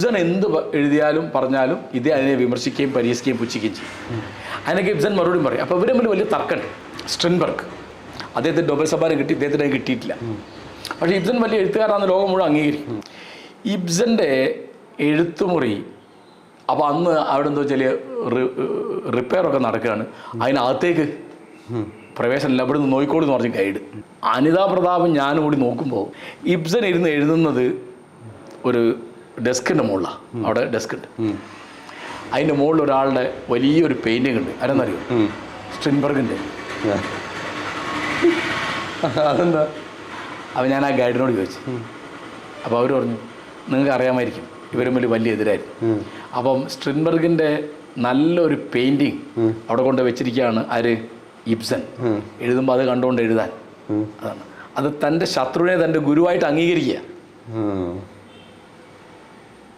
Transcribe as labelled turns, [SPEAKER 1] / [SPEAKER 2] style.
[SPEAKER 1] Ibsen എന്ത് എഴുതിയാലും പറഞ്ഞാലും ഇത് അതിനെ വിമർശിക്കുകയും പരിഹസിക്കുകയും പുച്ഛിക്കുകയും ചെയ്യും. അതിനൊക്കെ ഇബ്സൺ മറുപടി പറയും. അപ്പോൾ ഇവർ തമ്മിൽ വലിയ തർക്കമുണ്ട്. സ്ട്രിൻബർഗ് അദ്ദേഹത്തിന് നൊബേൽ സമ്മാനം കിട്ടി, ഇദ്ദേഹത്തിന് അത് കിട്ടിയിട്ടില്ല. പക്ഷേ ഇബ്സൺ വലിയ എഴുത്തുകാരാണെന്ന് ലോകം മുഴുവൻ അംഗീകരിക്കും. ഇബ്സൻ്റെ എഴുത്തുമുറി അപ്പോൾ അന്ന് അവിടെ എന്തോ വെച്ചാൽ റിപ്പയറൊക്കെ നടക്കുകയാണ്. അതിനകത്തേക്ക് പ്രവേശനമില്ല, അവിടെ നിന്ന് നോയിക്കോട് എന്ന് പറഞ്ഞ ഗൈഡ്. അനിതാ പ്രതാപും ഞാനും കൂടി നോക്കുമ്പോൾ ഇബ്സൺ ഇരുന്ന് എഴുതുന്നത് ഒരു ഡെസ്കിൻ്റെ മുകളിലാണ്. അവിടെ ഡെസ്ക് ഉണ്ട്. അതിൻ്റെ മുകളിൽ ഒരാളുടെ വലിയൊരു പെയിൻറ്റിങ് ഉണ്ട്. ആരെന്നറിയോ? സ്ട്രിൻബർഗിൻ്റെ.
[SPEAKER 2] അതെന്താ?
[SPEAKER 1] അപ്പോൾ ഞാൻ ആ ഗൈഡിനോട് ചോദിച്ചു. അപ്പോൾ അവർ പറഞ്ഞു നിങ്ങൾക്ക് അറിയാമായിരിക്കും ഇവരും വലിയ എതിരായിരുന്നു. അപ്പം സ്ട്രിൻബർഗിൻ്റെ നല്ലൊരു പെയിൻറ്റിങ് അവിടെ കൊണ്ട് വെച്ചിരിക്കുകയാണ്. ആര്? ഇബ്സൺ. എഴുതുമ്പോൾ അത് കണ്ടുകൊണ്ട് എഴുതാൻ. അതാണ് അത് തൻ്റെ ശത്രുവിനെ തൻ്റെ ഗുരുവായിട്ട് അംഗീകരിക്കുക.